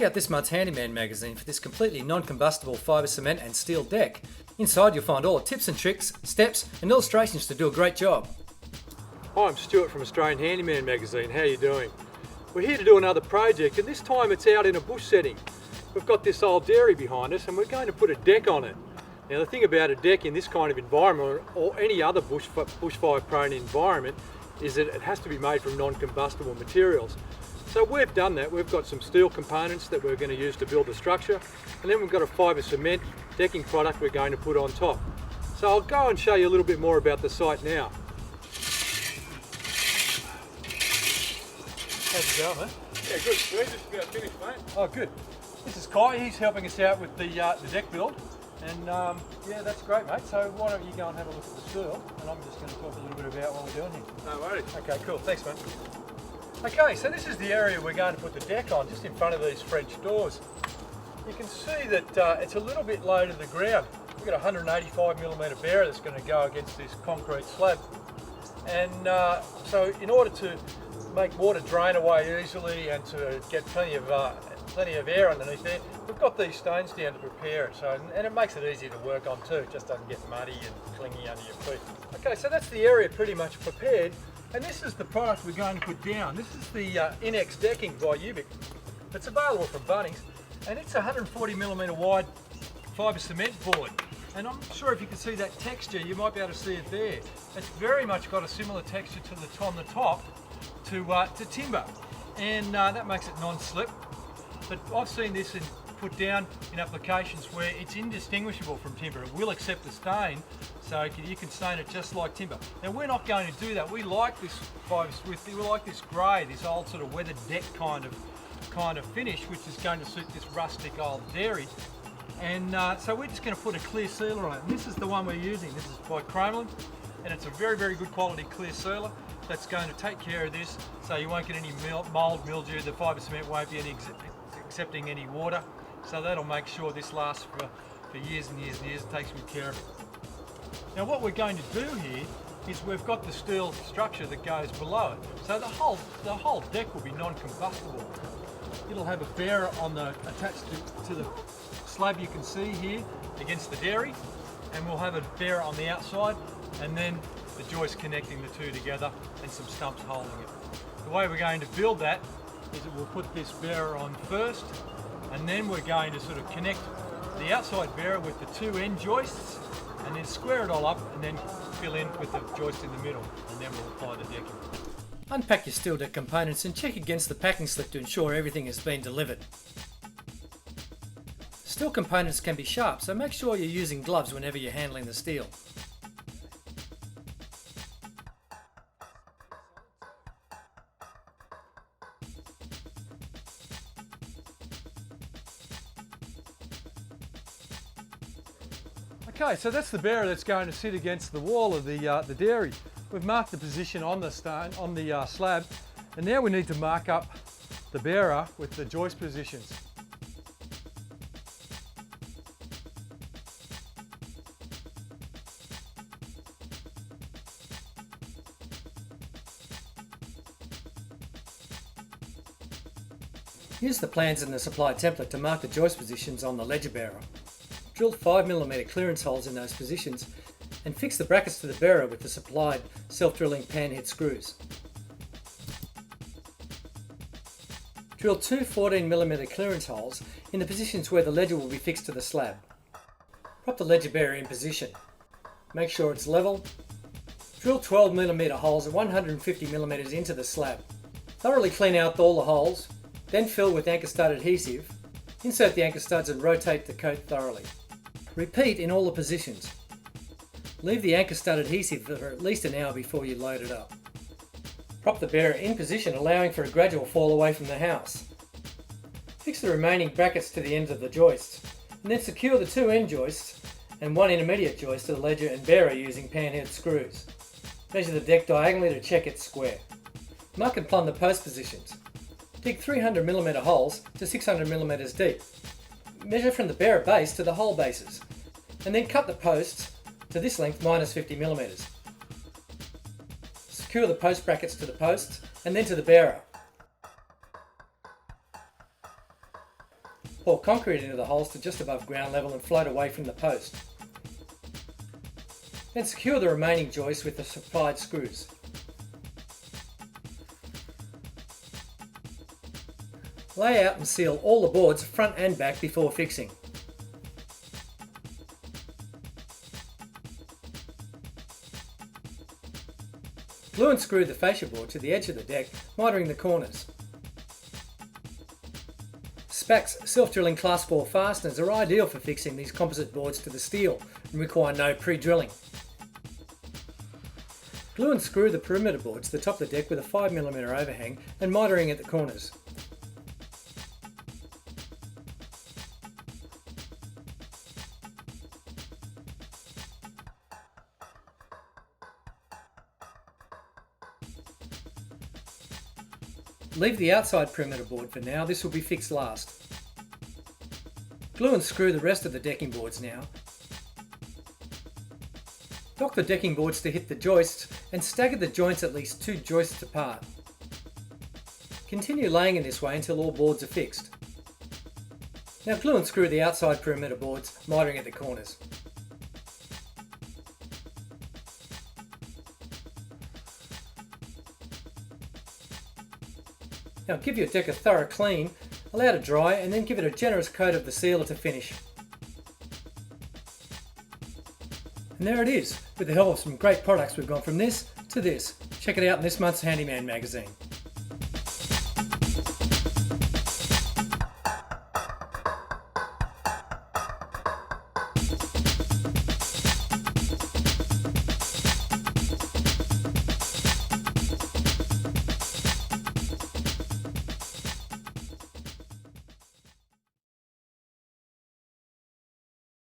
Check out this month's Handyman magazine for this completely non-combustible fibre cement and steel deck. Inside you'll find all the tips and tricks, steps and illustrations to do a great job. Hi, I'm Stuart from Australian Handyman magazine. How are you doing? We're here to do another project, and this time it's out in a bush setting. We've got this old dairy behind us and we're going to put a deck on it. Now the thing about a deck in this kind of environment or any other bushfire prone environment is that it has to be made from non-combustible materials. So we've done that. We've got some steel components that we're going to use to build the structure, and then we've got a fibre cement decking product we're going to put on top. So I'll go and show you a little bit more about the site now. How's it going, mate? Yeah, good. We're just about finished, mate. Oh, good. This is Kai. He's helping us out with the deck build. And yeah, that's great, mate. So why don't you go and have a look at the steel, and I'm just going to talk a little bit about what we're doing here. No worries. Okay, cool. Thanks, mate. Okay, so this is the area we're going to put the deck on, just in front of these French doors. You can see that it's a little bit low to the ground. We've got a 185mm bearer that's going to go against this concrete slab. And so in order to make water drain away easily and to get plenty of air underneath there, we've got these stones down to prepare it. So, and it makes it easier to work on too. It just doesn't get muddy and clingy under your feet. Okay, so that's the area pretty much prepared. And this is the product we're going to put down. This is the Inex decking by Ubik. It's available from Bunnings, and it's a 140mm wide fibre cement board. And I'm not sure if you can see that texture. You might be able to see it there. It's very much got a similar texture to the on the top to timber, and that makes it non-slip. But I've seen this put down in applications where it's indistinguishable from timber. It will accept the stain, so you can stain it just like timber. Now we're not going to do that. We like this we like this grey, this old sort of weathered deck kind of finish, which is going to suit this rustic old dairy. And so we're just going to put a clear sealer on it. And this is the one we're using. This is by Cromlin, and it's a very, very good quality clear sealer that's going to take care of this, so you won't get any mould, mildew. The fibre cement won't be accepting any water, so that'll make sure this lasts for years and years and years. It takes good care of it. Now what we're going to do here is we've got the steel structure that goes below it, so the whole deck will be non-combustible. It'll have a bearer attached to the slab you can see here against the dairy, and we'll have a bearer on the outside, and then the joist connecting the two together and some stumps holding it. The way we're going to build that is that we'll put this bearer on first, and then we're going to sort of connect the outside bearer with the two end joists, and then square it all up and then fill in with the joist in the middle, and then we'll apply the decking. Unpack your steel deck components and check against the packing slip to ensure everything has been delivered. Steel components can be sharp, so make sure you're using gloves whenever you're handling the steel. Okay, so that's the bearer that's going to sit against the wall of the dairy. We've marked the position on the stone, on the slab, and now we need to mark up the bearer with the joist positions. Use the plans in the supplied template to mark the joist positions on the ledger bearer. Drill 5mm clearance holes in those positions and fix the brackets to the bearer with the supplied self-drilling panhead screws. Drill two 14mm clearance holes in the positions where the ledger will be fixed to the slab. Prop the ledger bearer in position. Make sure it's level. Drill 12mm holes at 150mm into the slab. Thoroughly clean out all the holes, then fill with anchor stud adhesive. Insert the anchor studs and rotate the coat thoroughly. Repeat in all the positions. Leave the anchor stud adhesive for at least an hour before you load it up. Prop the bearer in position, allowing for a gradual fall away from the house. Fix the remaining brackets to the ends of the joists, and then secure the two end joists and one intermediate joist to the ledger and bearer using panhead screws. Measure the deck diagonally to check it's square. Mark and plumb the post positions. Dig 300mm holes to 600mm deep. Measure from the bearer base to the hole bases, and then cut the posts to this length minus 50mm. Secure the post brackets to the posts and then to the bearer. Pour concrete into the holes to just above ground level and float away from the post. Then secure the remaining joists with the supplied screws. Lay out and seal all the boards front and back before fixing. Glue and screw the fascia board to the edge of the deck, mitering the corners. Spac's self-drilling class 4 fasteners are ideal for fixing these composite boards to the steel and require no pre-drilling. Glue and screw the perimeter board to the top of the deck with a 5mm overhang and mitering at the corners. Leave the outside perimeter board for now, this will be fixed last. Glue and screw the rest of the decking boards now. Dock the decking boards to hit the joists and stagger the joints at least 2 joists apart. Continue laying in this way until all boards are fixed. Now glue and screw the outside perimeter boards, mitering at the corners. Now give your deck a thorough clean, allow to dry and then give it a generous coat of the sealer to finish. And there it is, with the help of some great products we've gone from this to this. Check it out in this month's Handyman magazine.